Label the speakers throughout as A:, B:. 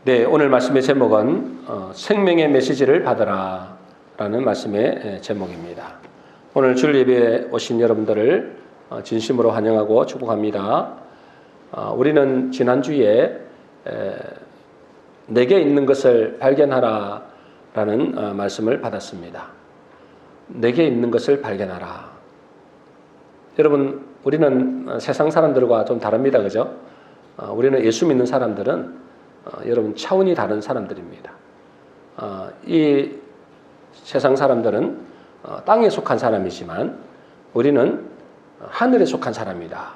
A: 네, 오늘 말씀의 제목은 생명의 메시지를 받으라 라는 말씀의 제목입니다. 오늘 주일 예배에 오신 여러분들을 진심으로 환영하고 축복합니다. 우리는 지난주에 내게 있는 것을 발견하라 라는 말씀을 받았습니다. 내게 있는 것을 발견하라. 여러분, 우리는 세상 사람들과 좀 다릅니다. 그죠? 우리는 예수 믿는 사람들은 여러분 차원이 다른 사람들입니다. 이 세상 사람들은 땅에 속한 사람이지만 우리는 하늘에 속한 사람이다.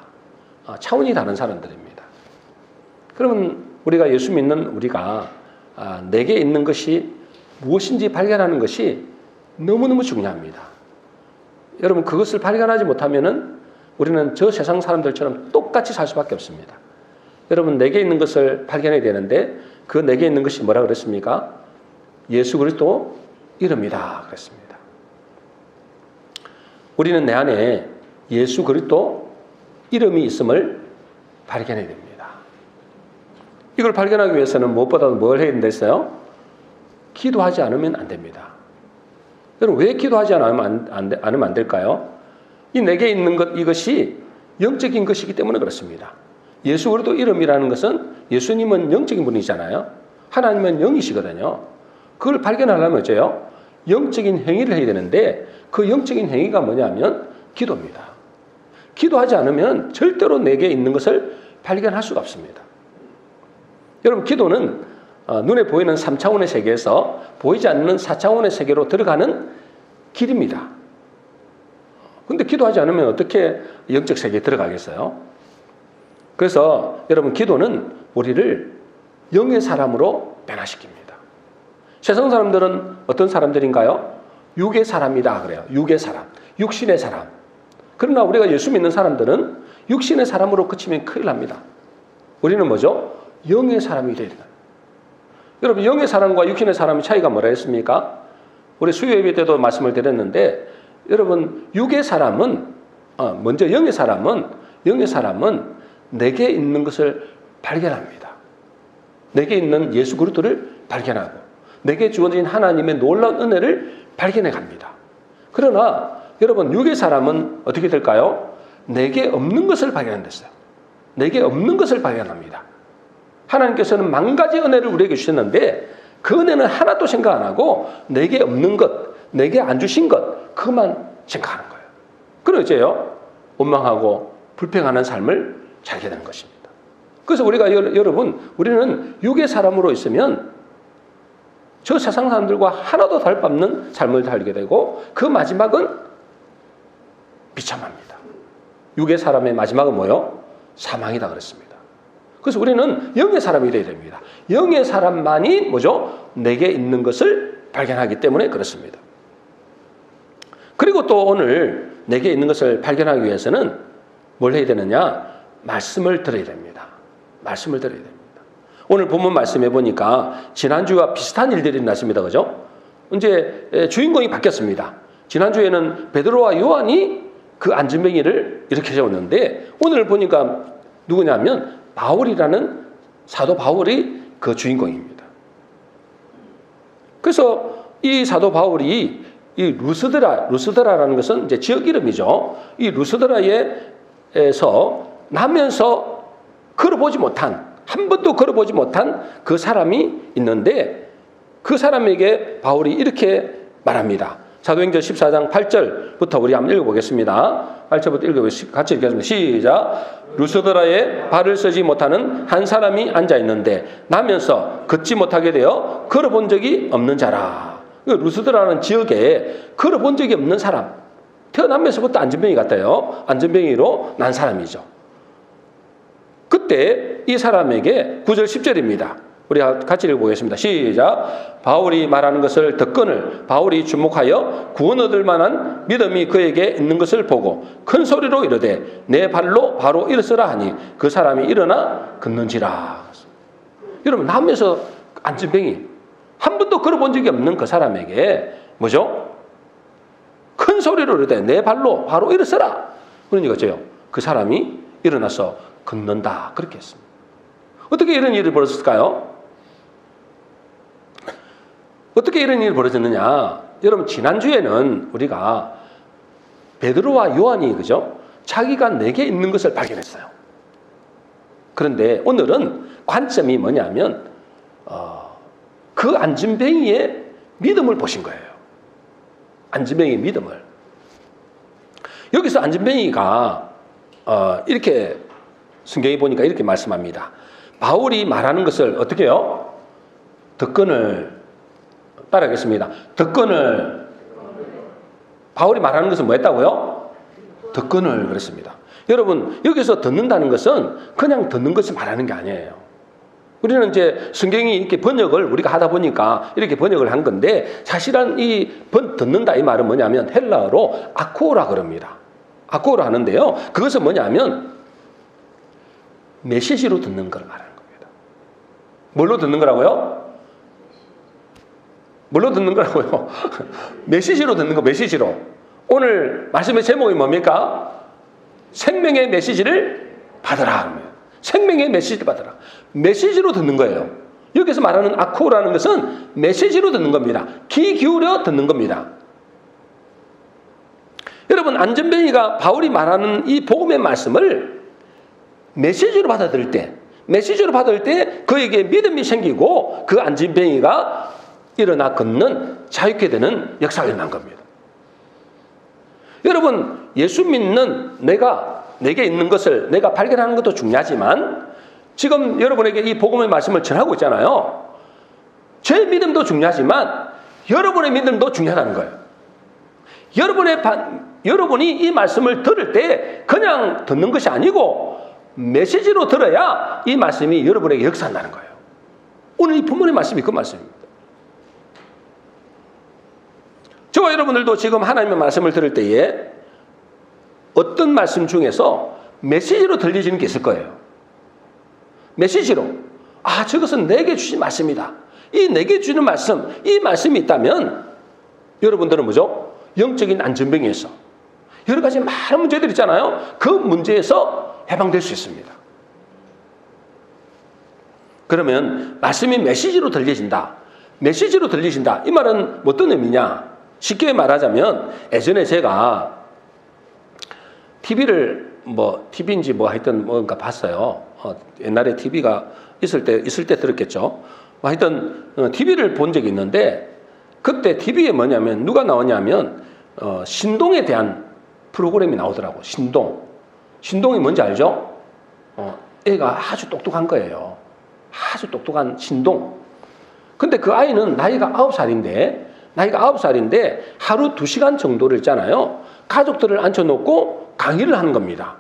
A: 차원이 다른 사람들입니다. 그러면 우리가 예수 믿는 우리가 내게 있는 것이 무엇인지 발견하는 것이 너무너무 중요합니다. 여러분, 그것을 발견하지 못하면은 우리는 저 세상 사람들처럼 똑같이 살 수밖에 없습니다. 여러분, 내게 있는 것을 발견해야 되는데 그 내게 있는 것이 뭐라 그랬습니까? 예수 그리스도 이름이다 그랬습니다. 우리는 내 안에 예수 그리스도 이름이 있음을 발견해야 됩니다. 이걸 발견하기 위해서는 무엇보다도 뭘 해야 된댔어요? 기도하지 않으면 안 됩니다. 여러분, 왜 기도하지 않으면 안 될까요? 이 내게 있는 것, 이것이 영적인 것이기 때문에 그렇습니다. 예수 그리스도 이름이라는 것은 예수님은 영적인 분이잖아요. 하나님은 영이시거든요. 그걸 발견하려면 어째요? 영적인 행위를 해야 되는데 그 영적인 행위가 뭐냐면 기도입니다. 기도하지 않으면 절대로 내게 있는 것을 발견할 수가 없습니다. 여러분, 기도는 눈에 보이는 3차원의 세계에서 보이지 않는 4차원의 세계로 들어가는 길입니다. 근데 기도하지 않으면 어떻게 영적 세계에 들어가겠어요? 그래서 여러분, 기도는 우리를 영의 사람으로 변화시킵니다. 세상 사람들은 어떤 사람들인가요? 육의 사람이다 그래요. 육의 사람, 육신의 사람. 그러나 우리가 예수 믿는 사람들은 육신의 사람으로 그치면 큰일 납니다. 우리는 뭐죠? 영의 사람이 되야 된다. 여러분, 영의 사람과 육신의 사람의 차이가 뭐라 했습니까? 우리 수요 예배 때도 말씀을 드렸는데, 여러분, 육의 사람은 먼저 영의 사람은 내게 있는 것을 발견합니다. 내게 있는 예수 그리스도를 발견하고 내게 주어진 하나님의 놀라운 은혜를 발견해 갑니다. 그러나 여러분, 육의 사람은 어떻게 될까요? 내게 없는 것을 발견한댔어요. 내게 없는 것을 발견합니다. 하나님께서는 만 가지 은혜를 우리에게 주셨는데 그 은혜는 하나도 생각 안 하고 내게 없는 것, 내게 안 주신 것, 그것만 생각하는 거예요. 그럼 어째요? 원망하고 불평하는 삶을 살게 되는 것입니다. 그래서 우리가 여러분, 우리는 육의 사람으로 있으면 저 세상 사람들과 하나도 다를 바 없는 삶을 살게 되고 그 마지막은 비참합니다. 육의 사람의 마지막은 뭐요? 사망이다 그랬습니다. 그래서 우리는 영의 사람이 되어야 됩니다. 영의 사람만이 뭐죠? 내게 있는 것을 발견하기 때문에 그렇습니다. 그리고 또 오늘 내게 있는 것을 발견하기 위해서는 뭘 해야 되느냐? 말씀을 들어야 됩니다. 말씀을 들어야 됩니다. 오늘 본문 말씀해 보니까 지난주와 비슷한 일들이 났습니다. 그죠? 이제 주인공이 바뀌었습니다. 지난주에는 베드로와 요한이 그 안전뱅이를 이렇게 세웠는데 오늘 보니까 누구냐면 바울이라는 사도 바울이 그 주인공입니다. 그래서 이 사도 바울이 이 루스드라라는 것은 이제 지역 이름이죠. 이 루스드라에서 나면서 걸어보지 못한, 한 번도 걸어보지 못한 그 사람이 있는데 그 사람에게 바울이 이렇게 말합니다. 사도행전 14장 8절부터 우리 한번 읽어보겠습니다. 8절부터 읽어보겠습니다. 같이 읽겠습니다. 시작. 루스드라에 발을 쓰지 못하는 한 사람이 앉아있는데 나면서 걷지 못하게 되어 걸어본 적이 없는 자라. 루스드라는 지역에 걸어본 적이 없는 사람, 태어나면서부터 안전뱅이 같아요. 안전뱅이로 난 사람이죠. 그때 이 사람에게 9절 10절입니다. 우리 같이 읽어보겠습니다. 시작. 바울이 말하는 것을 듣거늘 바울이 주목하여 구원 얻을 만한 믿음이 그에게 있는 것을 보고 큰 소리로 이르되 내 발로 바로 일어서라 하니 그 사람이 일어나 걷는지라. 여러분, 남에서 안전뱅이 한 번도 걸어본 적이 없는 그 사람에게 뭐죠? 큰 소리로 이르되 내 발로 바로 일어서라. 그러니까 어째요? 그 사람이 일어나서 걷는다. 그렇게 했습니다. 어떻게 이런 일이 벌어졌을까요? 어떻게 이런 일이 벌어졌느냐? 여러분, 지난주에는 우리가 베드로와 요한이, 그죠? 자기가 내게 있는 것을 발견했어요. 그런데 오늘은 관점이 뭐냐면, 그 안진뱅이의 믿음을 보신 거예요. 안진뱅이의 믿음을. 여기서 안진뱅이가, 이렇게 성경에 보니까 이렇게 말씀합니다. 바울이 말하는 것을 어떻게 해요? 덕건을, 따라하겠습니다. 덕건을, 바울이 말하는 것은 뭐 했다고요? 덕건을 그랬습니다. 여러분, 여기서 듣는다는 것은 그냥 듣는 것을 말하는 게 아니에요. 우리는 이제 성경이 이렇게 번역을 우리가 하다 보니까 이렇게 번역을 한 건데, 사실은 이 듣는다 이 말은 뭐냐면 헬라어로 아코라 그럽니다. 아코라 하는데요. 그것은 뭐냐면 메시지로 듣는 걸 말하는 겁니다. 뭘로 듣는 거라고요? 뭘로 듣는 거라고요? 메시지로 듣는 거, 메시지로. 오늘 말씀의 제목이 뭡니까? 생명의 메시지를 받으라. 생명의 메시지를 받으라. 메시지로 듣는 거예요. 여기서 말하는 아코라는 것은 메시지로 듣는 겁니다. 귀 기울여 듣는 겁니다. 여러분, 안진뱅이가 바울이 말하는 이 복음의 말씀을 메시지로 받아들일 때 그에게 믿음이 생기고 그 안진뱅이가 일어나 걷는 자유케 되는 역사가 일어난 겁니다. 여러분, 예수 믿는 내게 있는 것을 내가 발견하는 것도 중요하지만 지금 여러분에게 이 복음의 말씀을 전하고 있잖아요. 제 믿음도 중요하지만 여러분의 믿음도 중요하다는 거예요. 여러분이 이 말씀을 들을 때 그냥 듣는 것이 아니고 메시지로 들어야 이 말씀이 여러분에게 역사한다는 거예요. 오늘 이 본문의 말씀이 그 말씀입니다. 저와 여러분들도 지금 하나님의 말씀을 들을 때에 어떤 말씀 중에서 메시지로 들리시는 게 있을 거예요. 메시지로. 아, 저것은 내게 주신 말씀이다. 이 내게 주는 말씀, 이 말씀이 있다면 여러분들은 뭐죠? 영적인 안전병에서 여러 가지 많은 문제들이 있잖아요. 그 문제에서 해방될 수 있습니다. 그러면 말씀이 메시지로 들려진다. 메시지로 들리신다. 이 말은 어떤 의미냐? 쉽게 말하자면 예전에 제가 TV인지 하여튼 뭔가 봤어요. 옛날에 TV가 있을 때 들었겠죠. 하여튼 TV를 본 적이 있는데 그때 TV에 뭐냐면 누가 나오냐면 신동에 대한 프로그램이 나오더라고. 신동이 뭔지 알죠? 애가 아주 똑똑한 거예요. 아주 똑똑한 신동. 근데 그 아이는 나이가 9살인데 하루 2시간 정도를 있잖아요. 가족들을 앉혀놓고 강의를 하는 겁니다.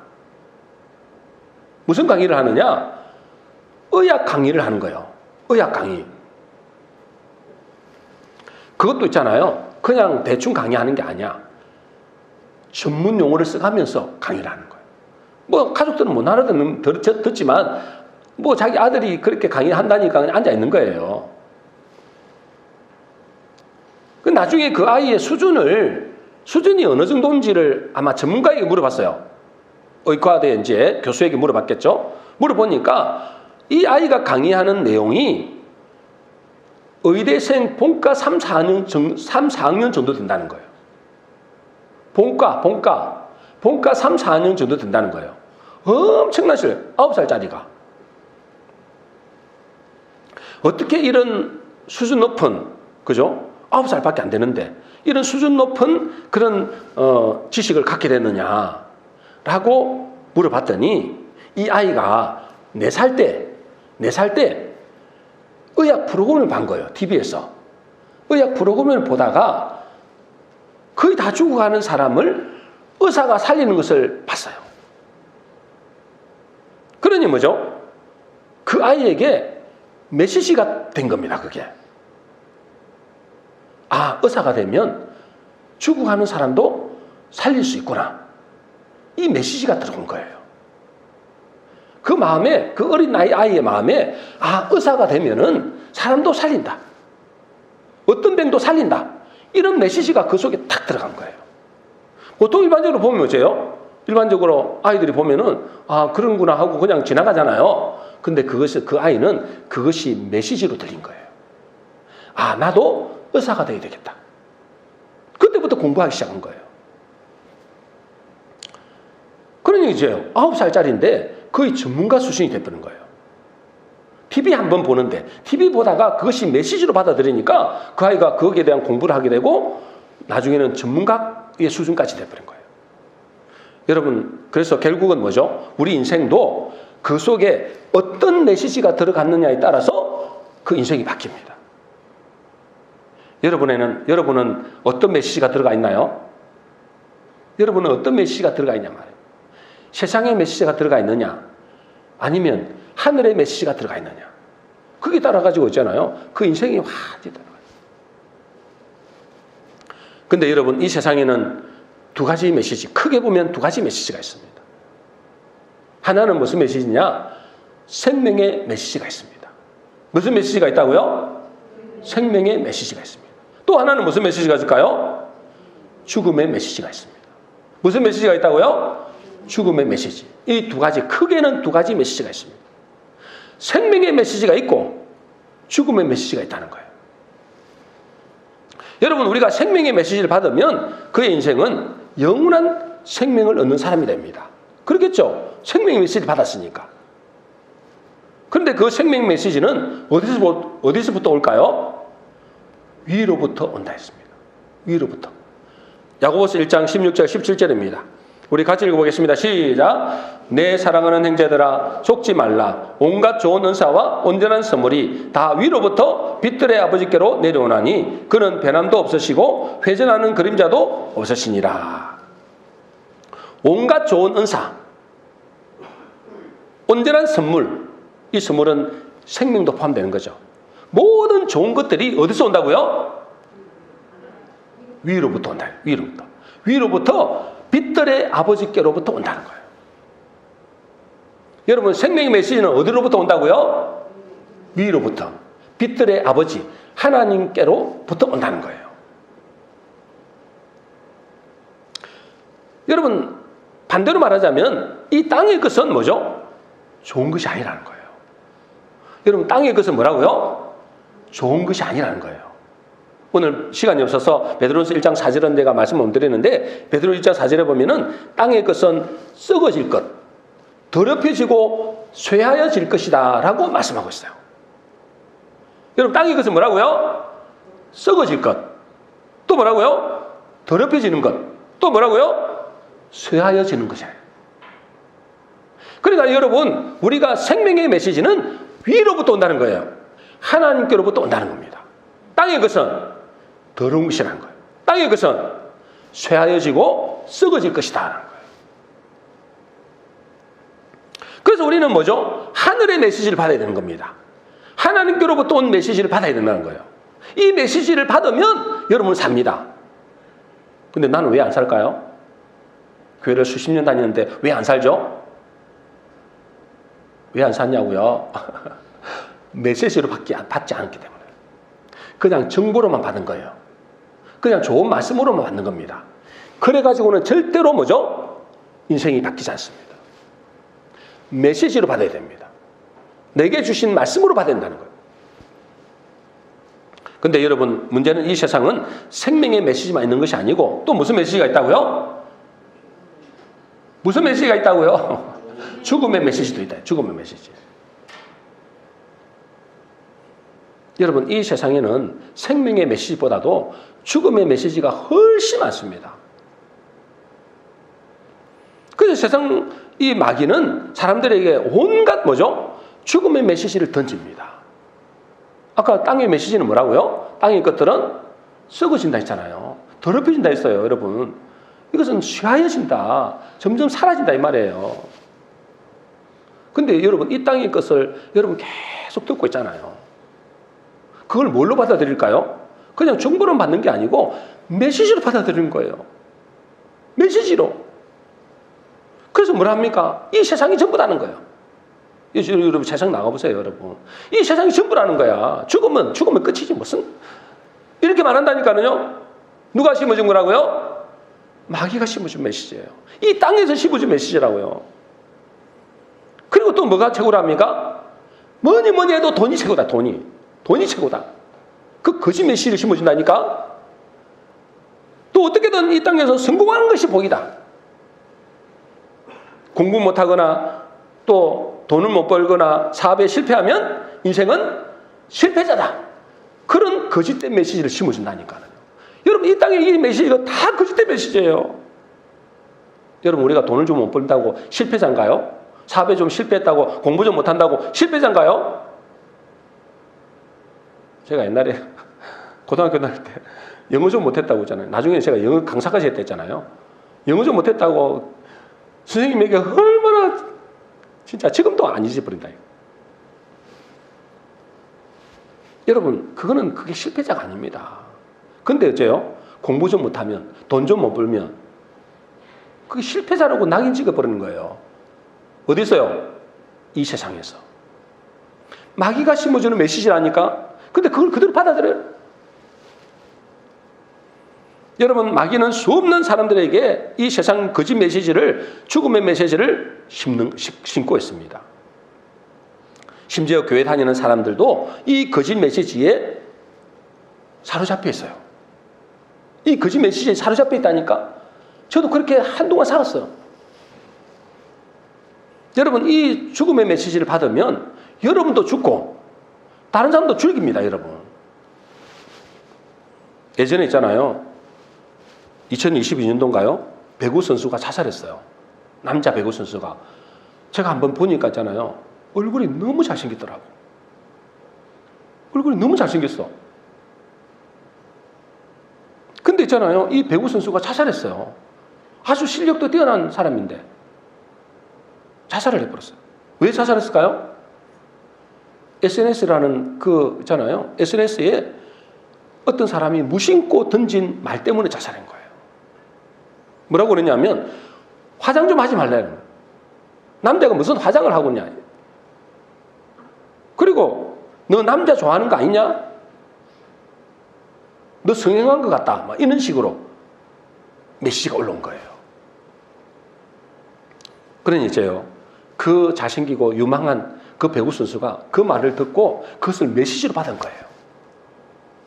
A: 무슨 강의를 하느냐? 의학 강의를 하는 거예요. 의학 강의. 그것도 있잖아요. 그냥 대충 강의하는 게 아니야. 전문 용어를 써가면서 강의를 하는 거예요. 가족들은 못 듣지만 자기 아들이 그렇게 강의한다니까 그냥 앉아 있는 거예요. 나중에 그 아이의 수준이 어느 정도인지를 아마 전문가에게 물어봤어요. 의과대 이제 교수에게 물어봤겠죠. 물어보니까 이 아이가 강의하는 내용이 의대생 본과 3, 4학년 정도 된다는 거예요. 본과 3, 4학년 정도 된다는 거예요. 엄청난 실, 9살짜리가. 어떻게 이런 수준 높은, 그죠? 9살밖에 안 되는데 이런 수준 높은 그런 지식을 갖게 됐느냐라고 물어봤더니 이 아이가 4살 때 의학 프로그램을 본 거예요. TV에서. 의학 프로그램을 보다가 거의 다 죽어가는 사람을 의사가 살리는 것을 봤어요. 그러니 뭐죠? 그 아이에게 메시지가 된 겁니다. 그게. 아, 의사가 되면 죽어가는 사람도 살릴 수 있구나. 이 메시지가 들어온 거예요. 그 마음에, 그 어린 아이의 마음에, 아, 의사가 되면은 사람도 살린다. 어떤 병도 살린다. 이런 메시지가 그 속에 탁 들어간 거예요. 보통 일반적으로 보면 뭐죠? 일반적으로 아이들이 보면은, 아, 그런구나 하고 그냥 지나가잖아요. 근데 그 아이는 그것이 메시지로 들린 거예요. 아, 나도 의사가 되어야 되겠다. 그때부터 공부하기 시작한 거예요. 그러니 이제 9살짜리인데 거의 전문가 수준이 돼버린 거예요. TV 한번 보는데 TV 보다가 그것이 메시지로 받아들이니까 그 아이가 거기에 대한 공부를 하게 되고 나중에는 전문가의 수준까지 돼버린 거예요. 여러분, 그래서 결국은 뭐죠? 우리 인생도 그 속에 어떤 메시지가 들어갔느냐에 따라서 그 인생이 바뀝니다. 여러분은 어떤 메시지가 들어가 있나요? 여러분은 어떤 메시지가 들어가 있냐 말이에요. 세상의 메시지가 들어가 있느냐, 아니면 하늘의 메시지가 들어가 있느냐. 그게 따라가지고 있잖아요. 그 인생이 완전히 따라가요. 근데 여러분, 이 세상에는 두 가지 메시지, 크게 보면 두 가지 메시지가 있습니다. 하나는 무슨 메시지냐? 생명의 메시지가 있습니다. 무슨 메시지가 있다고요? 생명의 메시지가 있습니다. 또 하나는 무슨 메시지가 있을까요? 죽음의 메시지가 있습니다. 무슨 메시지가 있다고요? 죽음의 메시지. 이 두 가지, 크게는 두 가지 메시지가 있습니다. 생명의 메시지가 있고 죽음의 메시지가 있다는 거예요. 여러분, 우리가 생명의 메시지를 받으면 그의 인생은 영원한 생명을 얻는 사람이 됩니다. 그렇겠죠? 생명의 메시지를 받았으니까. 그런데 그 생명 메시지는 어디서부터 올까요? 위로부터 온다 했습니다. 위로부터. 야고보서 1장 16절 17절입니다. 우리 같이 읽어보겠습니다. 시작. 내 사랑하는 형제들아, 속지 말라. 온갖 좋은 은사와 온전한 선물이 다 위로부터 빛들의 아버지께로 내려오나니 그는 변함도 없으시고 회전하는 그림자도 없으시니라. 온갖 좋은 은사, 온전한 선물, 이 선물은 생명도 포함되는 거죠. 모든 좋은 것들이 어디서 온다고요? 위로부터 온다. 위로부터 빛들의 아버지께로부터 온다는 거예요. 여러분, 생명의 메시지는 어디로부터 온다고요? 위로부터. 빛들의 아버지 하나님께로부터 온다는 거예요. 여러분, 반대로 말하자면 이 땅의 것은 뭐죠? 좋은 것이 아니라는 거예요. 여러분, 땅의 것은 뭐라고요? 좋은 것이 아니라는 거예요. 오늘 시간이 없어서 베드로전서 1장 4절은 내가 말씀을 못 드리는데, 베드로 1장 4절에 보면은 땅의 것은 썩어질 것, 더럽혀지고 쇠하여질 것이다 라고 말씀하고 있어요. 여러분, 땅의 것은 뭐라고요? 썩어질 것. 또 뭐라고요? 더럽혀지는 것. 또 뭐라고요? 쇠하여지는 것이에요. 그러니까 여러분, 우리가 생명의 메시지는 위로부터 온다는 거예요. 하나님께로부터 온다는 겁니다. 땅의 것은 더러운 것이라는 거예요. 땅의 것은 쇠하여지고 썩어질 것이다 라는 거예요. 그래서 우리는 뭐죠? 하늘의 메시지를 받아야 되는 겁니다. 하나님께로부터 온 메시지를 받아야 된다는 거예요. 이 메시지를 받으면 여러분은 삽니다. 근데 나는 왜 안 살까요? 교회를 수십 년 다니는데 왜 안 살죠? 왜 안 샀냐고요? 메시지로 받지 않기 때문에. 그냥 정보로만 받은 거예요. 그냥 좋은 말씀으로만 받는 겁니다. 그래가지고는 절대로 뭐죠? 인생이 바뀌지 않습니다. 메시지로 받아야 됩니다. 내게 주신 말씀으로 받아야 된다는 거예요. 근데 여러분, 문제는 이 세상은 생명의 메시지만 있는 것이 아니고 또 무슨 메시지가 있다고요? 무슨 메시지가 있다고요? 죽음의 메시지도 있다. 죽음의 메시지. 여러분, 이 세상에는 생명의 메시지보다도 죽음의 메시지가 훨씬 많습니다. 그래서 세상 이 마귀는 사람들에게 온갖 뭐죠? 죽음의 메시지를 던집니다. 아까 땅의 메시지는 뭐라고요? 땅의 것들은 썩어진다 했잖아요. 더럽혀진다 했어요, 여러분. 이것은 쇠하여진다. 점점 사라진다 이 말이에요. 근데 여러분, 이 땅의 것을 여러분 계속 듣고 있잖아요. 그걸 뭘로 받아들일까요? 그냥 정보로 받는 게 아니고 메시지로 받아들이는 거예요. 메시지로. 그래서 뭐라 합니까? 이 세상이 전부라는 거예요. 여러분, 세상 나가보세요, 여러분. 이 세상이 전부라는 거야. 죽으면 끝이지 무슨. 이렇게 말한다니까요. 누가 심어준 거라고요? 마귀가 심어준 메시지예요. 이 땅에서 심어준 메시지라고요. 그리고 또 뭐가 최고랍니까? 뭐니 해도 돈이 최고다, 돈이 최고다. 그 거짓 메시지를 심어준다니까. 또 어떻게든 이 땅에서 성공하는 것이 복이다. 공부 못하거나 또 돈을 못 벌거나 사업에 실패하면 인생은 실패자다. 그런 거짓된 메시지를 심어준다니까요. 여러분, 이 땅에 이 메시지가 다 거짓된 메시지예요. 여러분, 우리가 돈을 좀 못 벌다고 실패자인가요? 사업에 좀 실패했다고, 공부 좀 못한다고 실패자인가요? 제가 옛날에 고등학교 다닐 때 영어 좀 못했다고 했잖아요. 나중에 제가 영어 강사까지 했댔잖아요. 영어 좀 못했다고 선생님에게 얼마나 진짜 지금도 안 잊어버린다. 여러분, 그게 실패자가 아닙니다. 근데 어째요? 공부 좀 못하면, 돈 좀 못 벌면 그게 실패자라고 낙인 찍어버리는 거예요. 어디서요? 이 세상에서. 마귀가 심어주는 메시지라니까. 근데 그걸 그대로 받아들여요. 여러분, 마귀는 수없는 사람들에게 이 세상 거짓 메시지를, 죽음의 메시지를 심고 있습니다. 심지어 교회 다니는 사람들도 이 거짓 메시지에 사로잡혀 있어요. 이 거짓 메시지에 사로잡혀 있다니까. 저도 그렇게 한동안 살았어요. 여러분, 이 죽음의 메시지를 받으면 여러분도 죽고 다른 사람도 죽입니다, 여러분. 예전에 있잖아요. 2022년도인가요? 배구 선수가 자살했어요. 남자 배구 선수가. 제가 한번 보니까 있잖아요. 얼굴이 너무 잘생겼더라고. 얼굴이 너무 잘생겼어. 근데 있잖아요. 이 배구 선수가 자살했어요. 아주 실력도 뛰어난 사람인데 자살을 해버렸어요. 왜 자살했을까요? SNS라는 있잖아요. SNS에 어떤 사람이 무심코 던진 말 때문에 자살한 거예요. 뭐라고 그랬냐면 화장 좀 하지 말라는. 남자가 무슨 화장을 하고 있냐. 그리고 너 남자 좋아하는 거 아니냐? 너 성형한 것 같다. 막 이런 식으로 메시지가 올라온 거예요. 그러니 이제요. 그 잘생기고 유망한 그 배구 선수가 그 말을 듣고 그것을 메시지로 받은 거예요.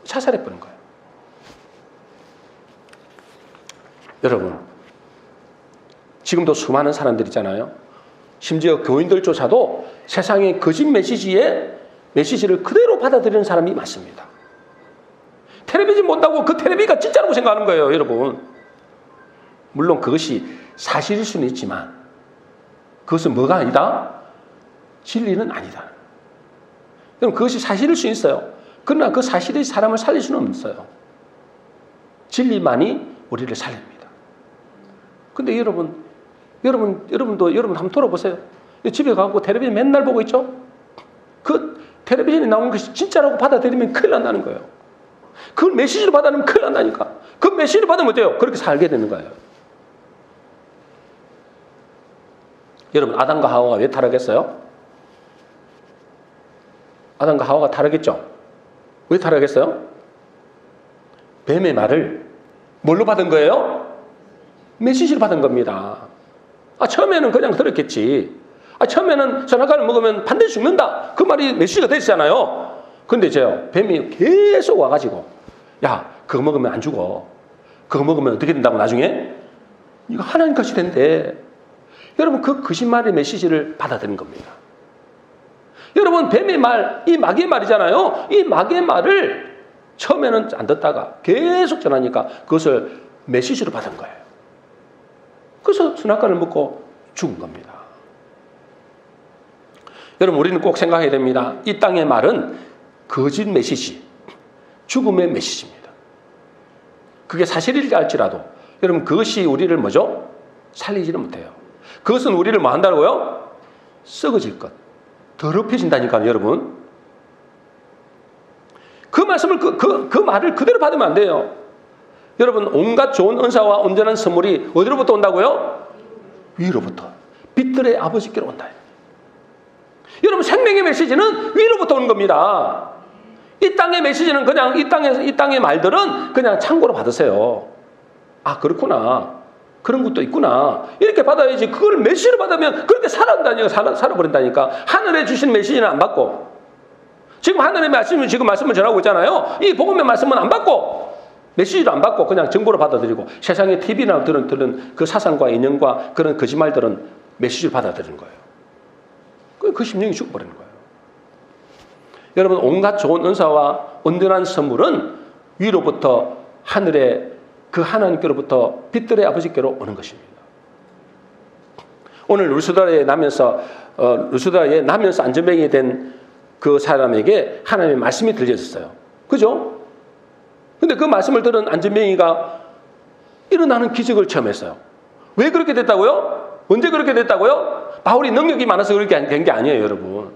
A: 자살해버린 거예요. 여러분, 지금도 수많은 사람들 있잖아요. 심지어 교인들조차도 세상의 거짓 메시지를 그대로 받아들이는 사람이 많습니다. 텔레비전 본다고 그 텔레비가 진짜라고 생각하는 거예요, 여러분. 물론 그것이 사실일 수는 있지만 그것은 뭐가 아니다? 진리는 아니다. 그럼 그것이 사실일 수 있어요. 그러나 그 사실이 사람을 살릴 수는 없어요. 진리만이 우리를 살립니다. 근데 여러분도 한번 돌아보세요. 집에 가고 텔레비전 맨날 보고 있죠? 그 텔레비전에 나오는 것이 진짜라고 받아들이면 큰일 난다는 거예요. 그걸 메시지로 받아들이면 큰일 난다니까. 그 메시지를 받으면 어때요? 그렇게 살게 되는 거예요. 여러분, 아담과 하와가 왜 타락했어요? 아담과 하와가 타락했죠? 왜 타락했어요? 뱀의 말을 뭘로 받은 거예요? 메시지를 받은 겁니다. 처음에는 그냥 들었겠지. 처음에는 선악과를 먹으면 반드시 죽는다. 그 말이 메시지가 됐잖아요. 근데 이제요, 뱀이 계속 와가지고, 야, 그거 먹으면 안 죽어. 그거 먹으면 어떻게 된다고 나중에? 이거 하나님 것이 된대. 여러분, 그 거짓말의 메시지를 받아들인 겁니다. 여러분, 뱀의 말, 이 마귀의 말이잖아요. 이 마귀의 말을 처음에는 안 듣다가 계속 전하니까 그것을 메시지로 받은 거예요. 그래서 선악과를 먹고 죽은 겁니다. 여러분, 우리는 꼭 생각해야 됩니다. 이 땅의 말은 거짓 메시지, 죽음의 메시지입니다. 그게 사실일지 알지라도 여러분, 그것이 우리를 뭐죠? 살리지는 못해요. 그것은 우리를 뭐 한다고요? 썩어질 것, 더럽혀진다니까요, 여러분. 그 말씀을, 그 말을 그대로 받으면 안 돼요. 여러분, 온갖 좋은 은사와 온전한 선물이 어디로부터 온다고요? 위로부터. 빛들의 아버지께로 온다. 여러분, 생명의 메시지는 위로부터 오는 겁니다. 이 땅의 메시지는 그냥 이 땅의 말들은 그냥 참고로 받으세요. 아, 그렇구나. 그런 것도 있구나. 이렇게 받아야지. 그걸 메시지로 받으면 그렇게 살아버린다니까. 하늘에 주신 메시지는 안 받고 지금 하나님의 말씀을 지금 말씀을 전하고 있잖아요. 이 복음의 말씀은 안 받고 메시지도 안 받고 그냥 정보로 받아들이고 세상의 TV나 들은 그 사상과 인연과 그런 거짓말들은 메시지를 받아들이는 거예요. 그 심령이 죽어버리는 거예요. 여러분, 온갖 좋은 은사와 온전한 선물은 위로부터 하늘의 그 하나님께로부터 빛들의 아버지께로 오는 것입니다. 오늘 루스드라에 나면서 안전뱅이 된 그 사람에게 하나님의 말씀이 들려졌어요. 그죠? 근데 그 말씀을 들은 안전뱅이가 일어나는 기적을 체험했어요. 왜 그렇게 됐다고요? 언제 그렇게 됐다고요? 바울이 능력이 많아서 그렇게 된 게 아니에요, 여러분.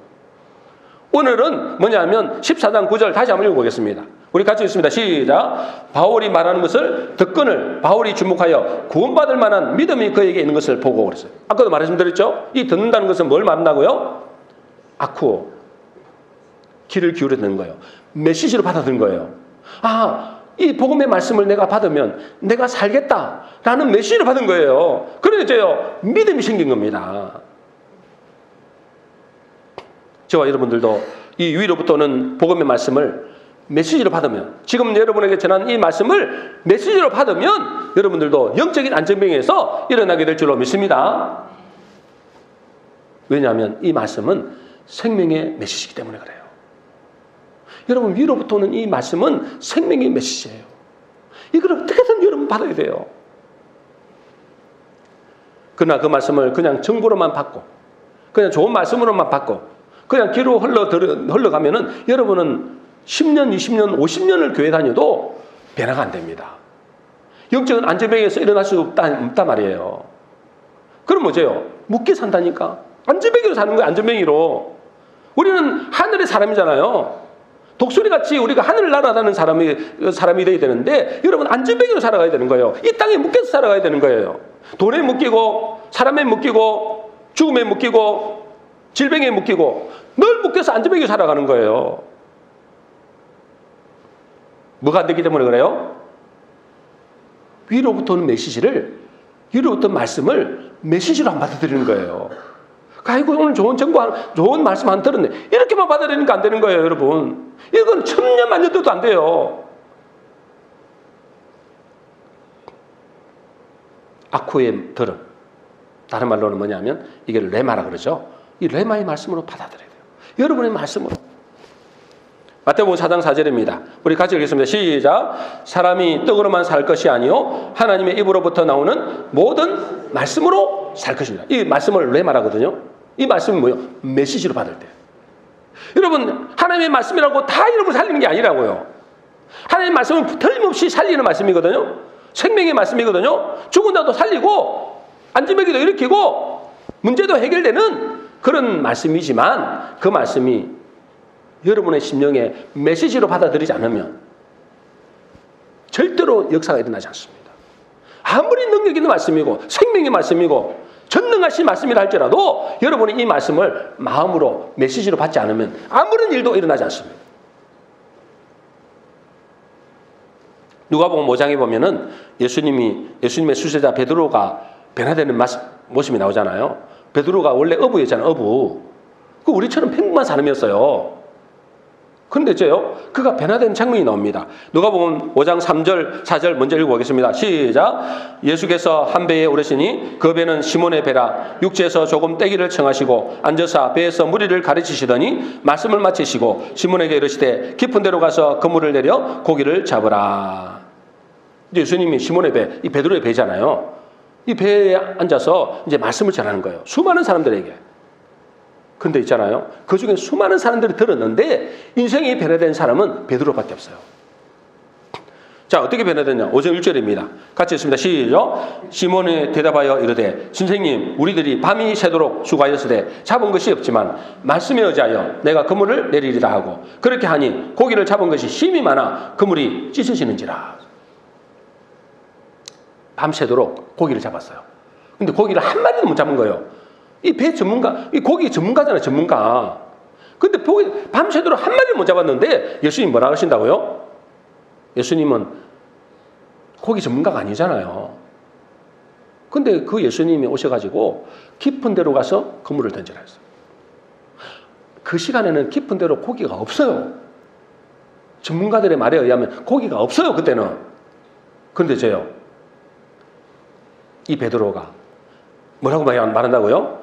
A: 오늘은 뭐냐면 14장 9절 다시 한번 읽어보겠습니다. 우리 같이 읽습니다. 시작. 바울이 말하는 것을 듣건을 바울이 주목하여 구원받을 만한 믿음이 그에게 있는 것을 보고 그랬어요. 아까도 말씀드렸죠? 이 듣는다는 것은 뭘 말한다고요? 아쿠오. 귀를 기울여 듣는 거예요. 메시지로 받아들인 거예요. 아, 이 복음의 말씀을 내가 받으면 내가 살겠다라는 메시지를 받은 거예요. 그러니까요, 믿음이 생긴 겁니다. 저와 여러분들도 이 위로부터는 복음의 말씀을 메시지로 받으면, 지금 여러분에게 전한 이 말씀을 메시지로 받으면 여러분들도 영적인 안전병에서 일어나게 될 줄로 믿습니다. 왜냐하면 이 말씀은 생명의 메시지이기 때문에 그래요. 여러분, 위로부터는 이 말씀은 생명의 메시지예요. 이걸 어떻게든 여러분 받아야 돼요. 그러나 그 말씀을 그냥 정보로만 받고 그냥 좋은 말씀으로만 받고 그냥 귀로 흘러가면은 여러분은 10년, 20년, 50년을 교회 다녀도 변화가 안 됩니다. 영적인 안전병에서 일어날 수 없단 말이에요. 그럼 뭐죠? 묵게 산다니까. 안전병이로 사는 거예요. 안전병이로. 우리는 하늘의 사람이잖아요. 독수리같이 우리가 하늘을 날아다니는 사람이 되어야 되는데 여러분, 안전병이로 살아가야 되는 거예요. 이 땅에 묶여서 살아가야 되는 거예요. 돈에 묶이고 사람에 묶이고 죽음에 묶이고 질병에 묶이고 늘 묶여서 안전병이로 살아가는 거예요. 뭐가 안 되기 때문에 그래요? 위로부터 오는 위로부터 말씀을 메시지로 안 받아들이는 거예요. 아이고, 오늘 좋은 정보, 좋은 말씀 안 들었네. 이렇게만 받아들이니까 안 되는 거예요, 여러분. 이건 천년만년 돼도 안 돼요. 아쿠의 들음. 다른 말로는 뭐냐면 이게 레마라 그러죠. 이 레마의 말씀으로 받아들여야 돼요. 여러분의 말씀으로. 마태복음 4장 4절입니다. 우리 같이 읽겠습니다. 시작. 사람이 떡으로만 살 것이 아니요 하나님의 입으로부터 나오는 모든 말씀으로 살 것입니다. 이 말씀을 레마라거든요. 이 말씀은 뭐예요? 메시지로 받을 때. 여러분, 하나님의 말씀이라고 다 여러분 살리는 게 아니라고요. 하나님의 말씀은 틀림없이 살리는 말씀이거든요. 생명의 말씀이거든요. 죽은 자도 살리고 안전병기도 일으키고 문제도 해결되는 그런 말씀이지만 그 말씀이 여러분의 심령에 메시지로 받아들이지 않으면 절대로 역사가 일어나지 않습니다. 아무리 능력 있는 말씀이고 생명의 말씀이고 전능하신 말씀이라 할지라도 여러분이 이 말씀을 마음으로 메시지로 받지 않으면 아무런 일도 일어나지 않습니다. 누가복음 5장에 보면은 예수님의 수제자 베드로가 변화되는 모습이 나오잖아요. 베드로가 원래 어부였잖아요. 어부. 그 우리처럼 평범한 사람이었어요. 그런데 그가 변화된 장면이 나옵니다. 누가복음 5장 3절 4절 먼저 읽어보겠습니다. 시작. 예수께서 한 배에 오르시니 그 배는 시몬의 배라. 육지에서 조금 떼기를 청하시고 앉아서 배에서 무리를 가르치시더니 말씀을 마치시고 시몬에게 이르시되 깊은 데로 가서 그물을 내려 고기를 잡으라. 예수님이 시몬의 배, 이 베드로의 배잖아요. 이 배에 앉아서 이제 말씀을 전하는 거예요. 수많은 사람들에게. 근데 있잖아요. 그 중에 수많은 사람들이 들었는데 인생이 변화된 사람은 베드로밖에 없어요. 자, 어떻게 변화됐냐? 5장 1절입니다. 같이 읽습니다. 시작. 시몬이 대답하여 이르되 선생님, 우리들이 밤이 새도록 수고하였으되 잡은 것이 없지만 말씀에 의지하여 내가 그물을 내리리라 하고 그렇게 하니 고기를 잡은 것이 심히 많아 그물이 찢어지는지라. 밤새도록 고기를 잡았어요. 근데 고기를 한 마리도 못 잡은 거예요. 이 배 전문가, 이 고기 전문가잖아요, 전문가. 근데 밤새도록 한 마리를 못 잡았는데 예수님 뭐라 하신다고요? 예수님은 고기 전문가가 아니잖아요. 근데 그 예수님이 오셔가지고 깊은 데로 가서 그물을 던지라 했어요. 그 시간에는 깊은 데로 고기가 없어요. 전문가들의 말에 의하면 고기가 없어요, 그때는. 그런데 이 베드로가 뭐라고 말한다고요?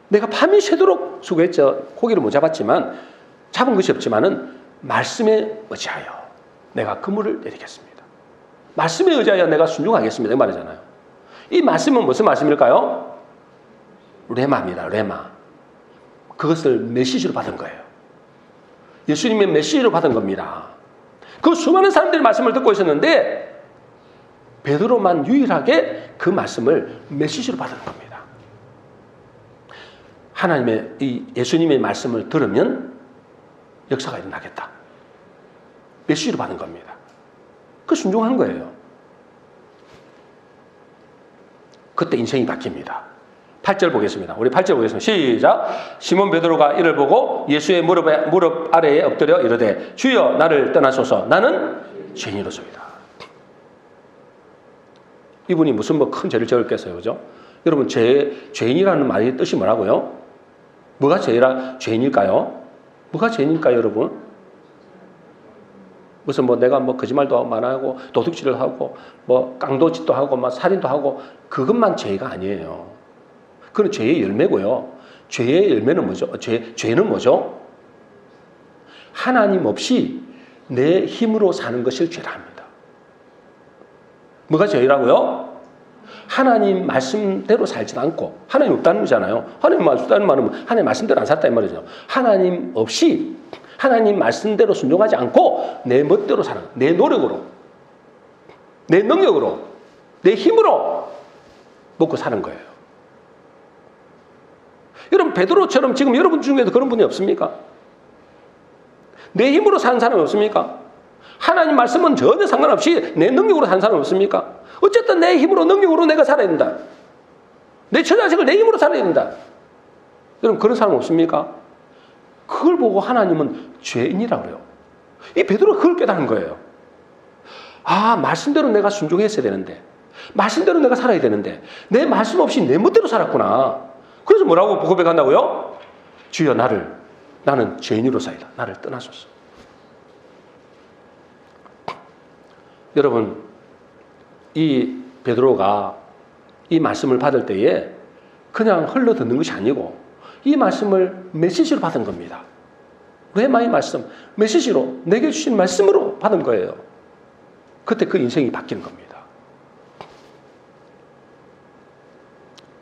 A: 내가 밤이 새도록 수고했죠. 고기를 못 잡았지만, 잡은 것이 없지만은 말씀에 의지하여 내가 그물을 내리겠습니다. 말씀에 의지하여 내가 순종하겠습니다. 이 말이잖아요. 이 말씀은 무슨 말씀일까요? 레마입니다. 레마. 그것을 메시지로 받은 거예요. 예수님의 메시지로 받은 겁니다. 그 수많은 사람들이 말씀을 듣고 있었는데 베드로만 유일하게 그 말씀을 메시지로 받은 겁니다. 하나님의 이 예수님의 말씀을 들으면 역사가 일어나겠다. 메시지로 받은 겁니다. 그 순종한 거예요. 그때 인생이 바뀝니다. 8절 보겠습니다. 우리 8절 보겠습니다. 시작. 시몬 베드로가 이를 보고 예수의 무릎 아래에 엎드려 이르되 주여 나를 떠나소서 나는 죄인이로소이다. 이분이 무슨 큰 죄를 지었겠어요, 그죠? 여러분 죄인이라는 말의 뜻이 뭐라고요? 뭐가 죄인일까요? 뭐가 죄인일까요, 여러분? 무슨 내가 거짓말도 많이 도둑질을 하고 깡도짓도 하고 살인도 하고 그것만 죄가 아니에요. 그건 죄의 열매고요. 죄의 열매는 뭐죠? 죄는 뭐죠? 하나님 없이 내 힘으로 사는 것을 죄라 합니다. 뭐가 죄라고요? 하나님 말씀대로 살지 않고, 하나님 없다는 거잖아요. 하나님 없다는 말은 하나님 말씀대로 안 살다 이 말이죠. 하나님 없이 하나님 말씀대로 순종하지 않고 내 멋대로 사는, 내 노력으로, 내 능력으로, 내 힘으로 먹고 사는 거예요. 여러분 베드로처럼 지금 여러분 중에도 그런 분이 없습니까? 내 힘으로 사는 사람이 없습니까? 하나님 말씀은 전혀 상관없이 내 능력으로 사는 사람이 없습니까? 어쨌든 내 힘으로 능력으로 내가 살아야 된다. 내 처자식을 내 힘으로 살아야 된다. 여러분 그런 사람 없습니까? 그걸 보고 하나님은 죄인이라고 그래요. 이 베드로가 그걸 깨닫는 거예요. 아, 말씀대로 내가 순종했어야 되는데, 말씀대로 내가 살아야 되는데 내 말씀 없이 내 멋대로 살았구나. 그래서 뭐라고 고백한다고요? 주여 나는 죄인으로서이다. 나를 떠나소서. 여러분 이 베드로가 이 말씀을 받을 때에 그냥 흘러듣는 것이 아니고 이 말씀을 메시지로 받은 겁니다. 레마의 말씀, 메시지로 내게 주신 말씀으로 받은 거예요. 그때 그 인생이 바뀌는 겁니다.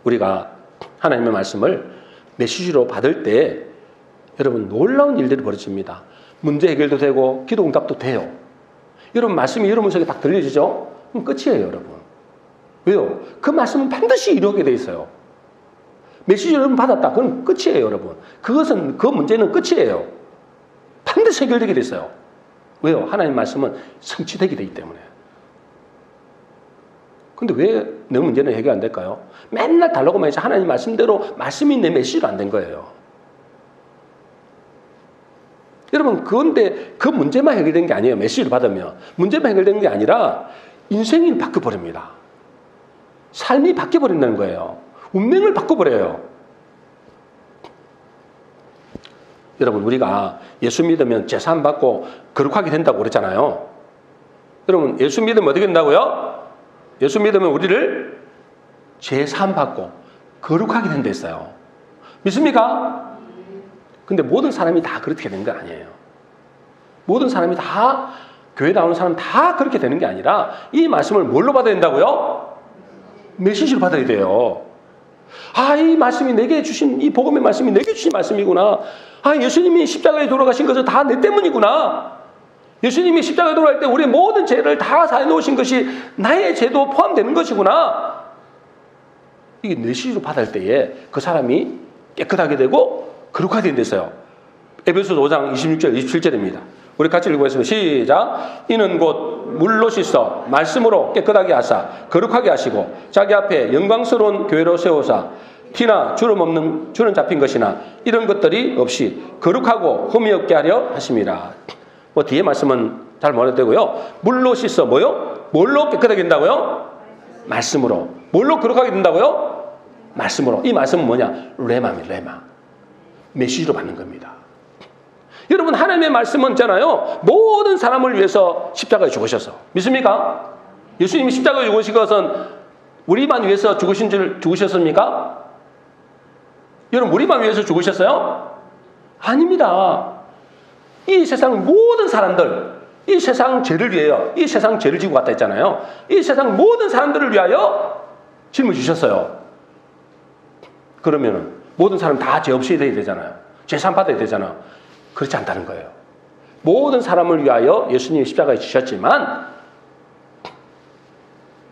A: 우리가 하나님의 말씀을 메시지로 받을 때 여러분 놀라운 일들이 벌어집니다. 문제 해결도 되고 기도 응답도 돼요. 여러분 말씀이 여러분 속에 딱 들려지죠? 그럼 끝이에요, 여러분. 왜요? 그 말씀은 반드시 이루게 돼 있어요. 메시지를 여러분 받았다. 그럼 끝이에요, 여러분. 그 문제는 끝이에요. 반드시 해결되게 돼 있어요. 왜요? 하나님 말씀은 성취되게 되기 때문에. 근데 왜 내 문제는 해결 안 될까요? 맨날 달라고만 해서 하나님 말씀대로 말씀이 내 메시지로 안 된 거예요. 여러분 그런데 그 문제만 해결된 게 아니에요. 메시지를 받으면. 문제만 해결된 게 아니라 인생이 바뀌어버립니다. 삶이 바뀌어버린다는 거예요. 운명을 바꿔버려요. 여러분 우리가 예수 믿으면 제사함 받고 거룩하게 된다고 그랬잖아요. 여러분 예수 믿으면 어떻게 된다고요? 예수 믿으면 우리를 제사함 받고 거룩하게 된다 했어요. 믿습니까? 근데 모든 사람이 다 그렇게 되는 게 아니에요. 모든 사람이 다 교회 나오는 사람 다 그렇게 되는 게 아니라 이 말씀을 뭘로 받아야 된다고요? 메시지로 받아야 돼요. 아, 이 말씀이 내게 주신, 이 복음의 말씀이 내게 주신 말씀이구나. 아, 예수님이 십자가에 돌아가신 것은 다 내 때문이구나. 예수님이 십자가에 돌아갈 때 우리의 모든 죄를 다 사해 놓으신 것이 나의 죄도 포함되는 것이구나. 이게 메시지로 받을 때에 그 사람이 깨끗하게 되고 거룩하게 된댔어요. 에베소서 5장 26절 27절입니다. 우리 같이 읽어보겠습니다. 시작. 이는 곧 물로 씻어 말씀으로 깨끗하게 하사 거룩하게 하시고 자기 앞에 영광스러운 교회로 세우사 티나 주름 없는 주름 잡힌 것이나 이런 것들이 없이 거룩하고 흠이 없게 하려 하심이라. 뒤에 말씀은 잘 못 되고요. 물로 씻어 뭐요? 뭘로 깨끗하게 된다고요? 말씀으로. 뭘로 거룩하게 된다고요? 말씀으로. 이 말씀은 뭐냐? 레마입니다. 레마. 메시지로 받는 겁니다. 여러분 하나님의 말씀은 있잖아요. 모든 사람을 위해서 십자가에 죽으셨어. 믿습니까? 예수님이 십자가에 죽으신 것은 우리만 위해서 죽으셨습니까? 여러분 우리만 위해서 죽으셨어요? 아닙니다. 이 세상 모든 사람들, 이 세상 죄를 위하여, 이 세상 죄를 지고 갔다 했잖아요. 이 세상 모든 사람들을 위하여 짐을 주셨어요. 그러면 모든 사람 다 죄 없이 돼야 되잖아요. 죄산 받아야 되잖아요. 그렇지 않다는 거예요. 모든 사람을 위하여 예수님이 십자가에 지셨지만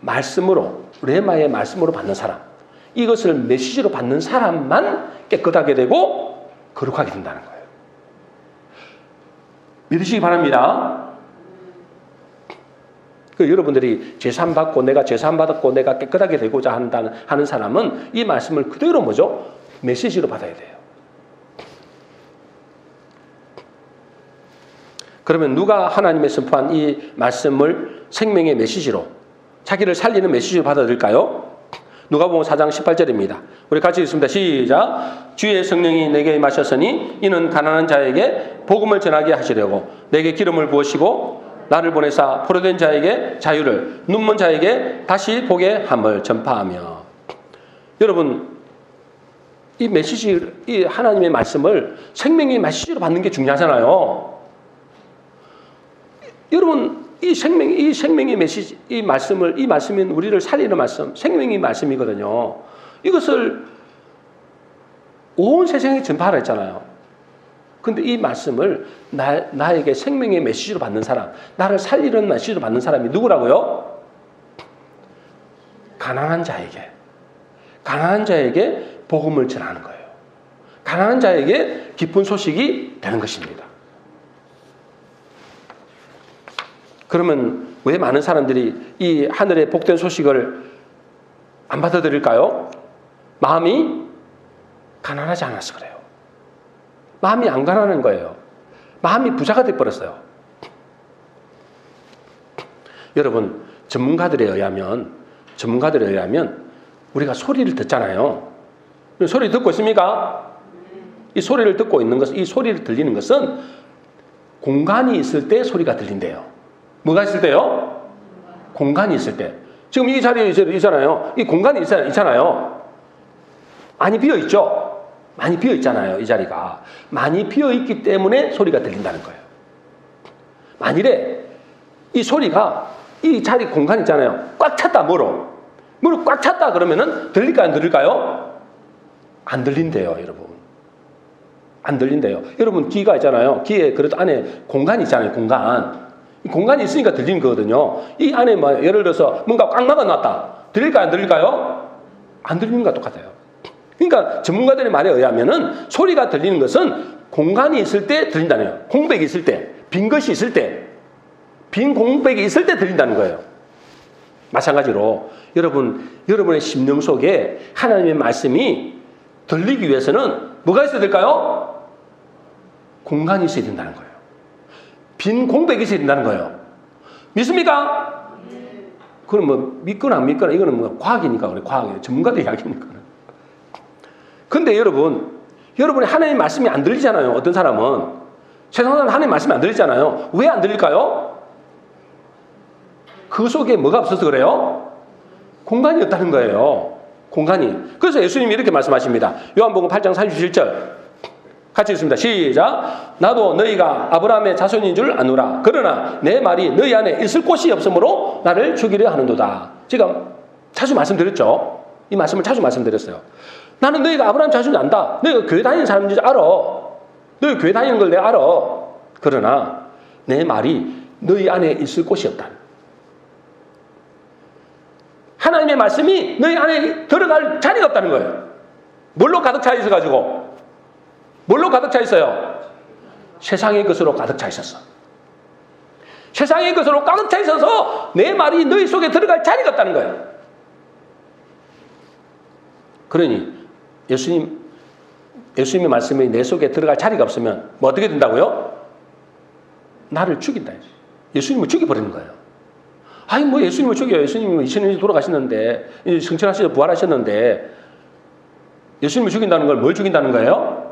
A: 말씀으로, 레마의 말씀으로 받는 사람, 이것을 메시지로 받는 사람만 깨끗하게 되고 거룩하게 된다는 거예요. 믿으시기 바랍니다. 여러분들이 제산 받고 내가 제산 받았고 내가 깨끗하게 되고자 하는 사람은 이 말씀을 그대로 뭐죠? 메시지로 받아야 돼요. 그러면 누가 하나님의 선포한 이 말씀을 생명의 메시지로, 자기를 살리는 메시지로 받아들일까요? 누가복음 4장 18절입니다. 우리 같이 읽습니다. 시작. 주의 성령이 내게 임하셨으니 이는 가난한 자에게 복음을 전하게 하시려고 내게 기름을 부으시고 나를 보내사 포로된 자에게 자유를, 눈먼 자에게 다시 보게 함을 전파하며. 여러분 이 메시지, 이 하나님의 말씀을 생명의 메시지로 받는 게 중요하잖아요. 여러분 이 생명의 메시지, 이 말씀은 우리를 살리는 말씀, 생명의 말씀이거든요. 이것을 온 세상에 전파하라 했잖아요. 근데 이 말씀을 나에게 생명의 메시지로 받는 사람, 나를 살리는 메시지로 받는 사람이 누구라고요? 가난한 자에게 복음을 전하는 거예요. 가난한 자에게 기쁜 소식이 되는 것입니다. 그러면 왜 많은 사람들이 이 하늘의 복된 소식을 안 받아들일까요? 마음이 가난하지 않아서 그래요. 마음이 안 가난한 거예요. 마음이 부자가 돼버렸어요. 여러분 전문가들에 의하면 우리가 소리를 듣잖아요. 소리 듣고 있습니까? 이 소리를 듣고 있는 것은, 이 소리를 들리는 것은 공간이 있을 때 소리가 들린대요. 뭐가 있을 때요? 공간이 있을 때. 지금 이 자리에 있잖아요. 이 공간이 있잖아요. 많이 비어있죠? 많이 비어있잖아요. 이 자리가. 많이 비어있기 때문에 소리가 들린다는 거예요. 만일에 이 소리가 이 자리 공간 있잖아요. 꽉 찼다, 뭐로 꽉 찼다 그러면은 들릴까요? 안 들릴까요? 안 들린대요, 여러분. 안 들린대요. 여러분 귀가 있잖아요. 귀에 그래도 안에 공간이 있잖아요. 공간이 있으니까 들리는 거거든요. 이 안에 뭐 예를 들어서 뭔가 꽉 막아놨다. 들릴까요? 안 들릴까요? 안 들리는 것과 똑같아요. 그러니까 전문가들의 말에 의하면은 소리가 들리는 것은 공간이 있을 때 들린다는 거예요. 공백이 있을 때, 빈 것이 있을 때, 빈 공백이 있을 때 들린다는 거예요. 마찬가지로 여러분의 심령 속에 하나님의 말씀이 들리기 위해서는 뭐가 있어야 될까요? 공간이 있어야 된다는 거예요. 빈 공백이 있어야 된다는 거예요. 믿습니까? 그럼 뭐 믿거나 안 믿거나 이거는 뭐 과학이니까 그래. 과학이에요. 전문가들 이야기니까. 근데 여러분의 하나님의 말씀이 안 들리잖아요. 어떤 사람은. 세상 사람은 하나님의 말씀이 안 들리잖아요. 왜 안 들릴까요? 그 속에 뭐가 없어서 그래요? 공간이 없다는 거예요. 공간이. 그래서 예수님이 이렇게 말씀하십니다. 요한복음 8장 37절. 같이 읽습니다. 시작. 나도 너희가 아브라함의 자손인 줄 아노라. 그러나 내 말이 너희 안에 있을 곳이 없으므로 나를 죽이려 하는도다. 제가 자주 말씀드렸죠. 이 말씀을 자주 말씀드렸어요. 나는 너희가 아브라함 자손인 줄 안다. 너희가 교회 다니는 사람인 줄 알아. 너희 교회 다니는 걸 내가 알아. 그러나 내 말이 너희 안에 있을 곳이 없다. 하나님의 말씀이 너희 안에 들어갈 자리가 없다는 거예요. 뭘로 가득 차 있어가지고? 뭘로 가득 차 있어요? 세상의 것으로 가득 차 있었어. 세상의 것으로 가득 차 있어서 내 말이 너희 속에 들어갈 자리가 없다는 거예요. 그러니 예수님의 말씀이 내 속에 들어갈 자리가 없으면 뭐 어떻게 된다고요? 나를 죽인다. 예수님을 죽여버리는 거예요. 아니 뭐 예수님을 죽여요. 예수님은 2000년이 돌아가셨는데 성천하셔서 부활하셨는데 예수님을 죽인다는 걸 뭘 죽인다는 거예요?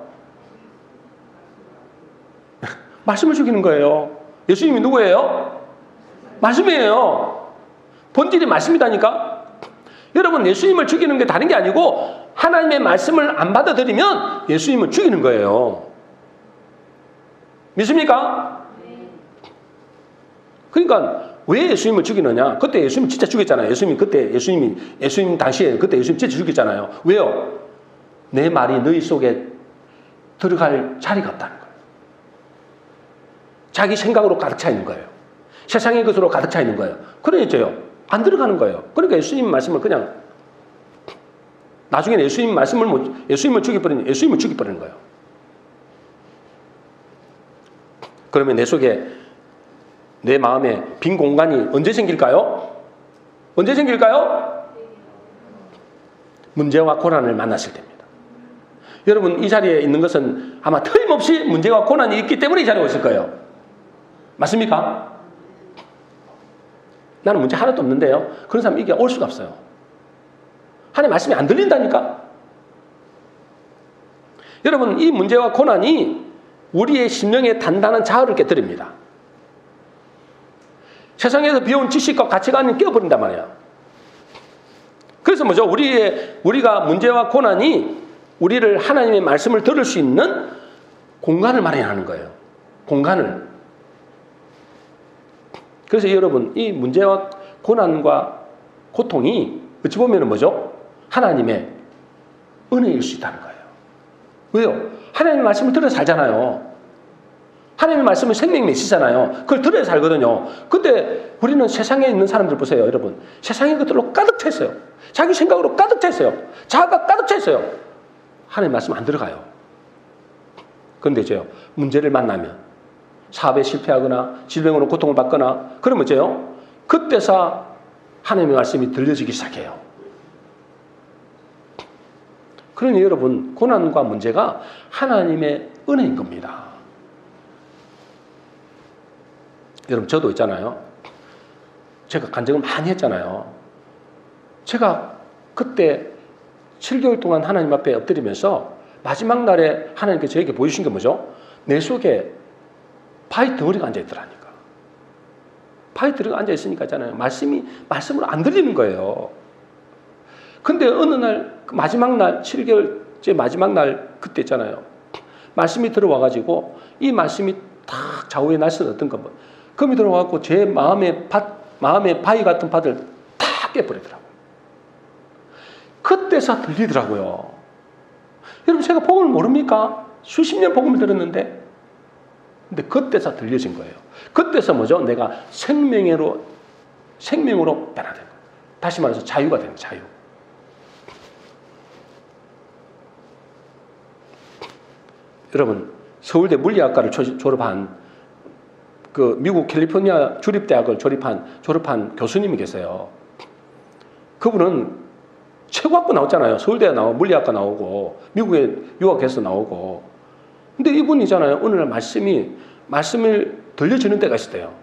A: 말씀을 죽이는 거예요. 예수님이 누구예요? 말씀이에요. 본질이 말씀이다니까. 여러분, 예수님을 죽이는 게 다른 게 아니고 하나님의 말씀을 안 받아들이면 예수님을 죽이는 거예요. 믿습니까? 그러니까 왜 예수님을 죽이느냐? 그때 예수님 진짜 죽였잖아요. 예수님 당시에 그때 예수님 진짜 죽였잖아요. 왜요? 내 말이 너희 속에 들어갈 자리가 없다는 거예요. 자기 생각으로 가득 차 있는 거예요. 세상의 것으로 가득 차 있는 거예요. 그러니까요, 안 들어가는 거예요. 그러니까 예수님 말씀을 그냥 나중에는 예수님을 죽여버리는 거예요. 그러면 내 속에, 내 마음에 빈 공간이 언제 생길까요? 언제 생길까요? 문제와 고난을 만났을 때입니다. 여러분, 이 자리에 있는 것은 아마 틀림없이 문제와 고난이 있기 때문에 이 자리에 있을 거예요. 맞습니까? 나는 문제 하나도 없는데요. 그런 사람 이게 올 수가 없어요. 하나님 말씀이 안 들린다니까? 여러분, 이 문제와 고난이 우리의 심령에 단단한 자아를 깨뜨립니다. 세상에서 비어온 지식과 가치관을 깨어버린단 말이에요. 그래서 뭐죠? 우리가 문제와 고난이 우리를 하나님의 말씀을 들을 수 있는 공간을 마련하는 거예요. 공간을. 그래서 여러분, 이 문제와 고난과 고통이 어찌 보면 뭐죠? 하나님의 은혜일 수 있다는 거예요. 왜요? 하나님의 말씀을 들어야 살잖아요. 하나님의 말씀은 생명 메시잖아요. 그걸 들어야 살거든요. 근데 우리는 세상에 있는 사람들 보세요, 여러분. 세상의 것들로 가득 차 있어요. 자기 생각으로 가득 차 있어요. 자아가 가득 차 있어요. 하나님 말씀 안 들어가요. 그런데 이제요, 문제를 만나면 사업에 실패하거나 질병으로 고통을 받거나 그러면 이제요, 그때서 하나님의 말씀이 들려지기 시작해요. 그러니 여러분, 고난과 문제가 하나님의 은혜인 겁니다. 여러분, 저도 있잖아요. 제가 간증을 많이 했잖아요. 제가 그때 7개월 동안 하나님 앞에 엎드리면서 마지막 날에 하나님께서 저에게 보여주신 게 뭐죠? 내 속에 바위 덩어리가 앉아있더라니까. 바위 덩어리가 앉아있으니까 있잖아요. 말씀으로 안 들리는 거예요. 근데 어느 날, 마지막 날, 7개월째 마지막 날 그때 있잖아요. 말씀이 들어와가지고 이 말씀이 탁 좌우에 날선 어떤 거, 금이 들어와갖고 제 마음의 바위 같은 밭을 탁 깨버리더라고요. 그때서 들리더라고요. 여러분, 제가 복음을 모릅니까? 수십 년 복음을 들었는데, 근데 그때서 들려진 거예요. 그때서 뭐죠? 내가 생명으로 변화된 거예요. 다시 말해서 자유가 되는 거예요. 자유. 여러분, 서울대 물리학과를 졸업한 그 미국 캘리포니아 주립대학을 졸업한 교수님이 계세요. 그분은 최고학부 나왔잖아요. 서울대 나오고 물리학과 나오고 미국에 유학해서 나오고. 근데 이분이잖아요. 어느 날 말씀을 들려주는 때가 있었대요.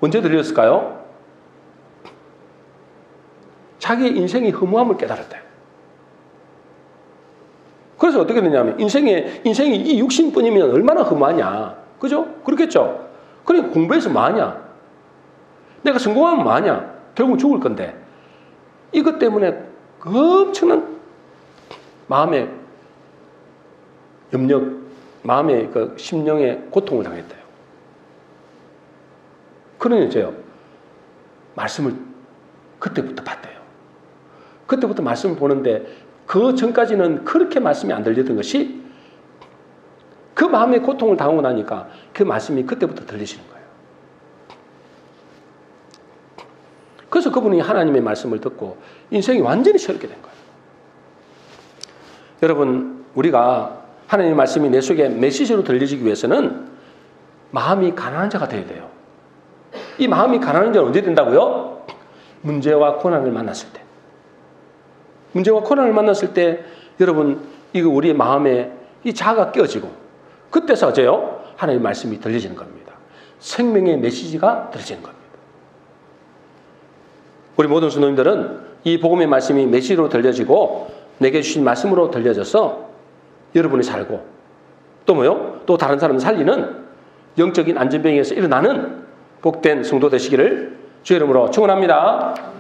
A: 언제 들렸을까요? 자기의 인생이 허무함을 깨달았대요. 그래서 어떻게 되냐면 인생이 이 육신뿐이면 얼마나 허무하냐. 그죠? 그렇겠죠? 그러니까 공부해서 뭐하냐? 내가 성공하면 뭐하냐? 결국 죽을 건데. 이것 때문에 엄청난 마음의 염려, 마음의 그 심령의 고통을 당했대요. 그러니 이제요, 말씀을 그때부터 봤대요. 그때부터 말씀을 보는데 그 전까지는 그렇게 말씀이 안 들리던 것이 그 마음의 고통을 당하고 나니까 그 말씀이 그때부터 들리시는 거예요. 그래서 그분이 하나님의 말씀을 듣고 인생이 완전히 새롭게 된 거예요. 여러분, 우리가 하나님의 말씀이 내 속에 메시지로 들려지기 위해서는 마음이 가난한 자가 되어야 돼요. 이 마음이 가난한 자는 언제 된다고요? 문제와 고난을 만났을 때. 문제와 고난을 만났을 때 여러분, 이거 우리의 마음에 이 자아가 깨어지고 그때서 어째요? 하나님의 말씀이 들려지는 겁니다. 생명의 메시지가 들려지는 겁니다. 우리 모든 성도님들은 이 복음의 말씀이 메시지로 들려지고 내게 주신 말씀으로 들려져서 여러분이 살고 또 뭐요? 또 다른 사람을 살리는 영적인 안전병에서 일어나는 복된 성도 되시기를 주의 이름으로 축원합니다.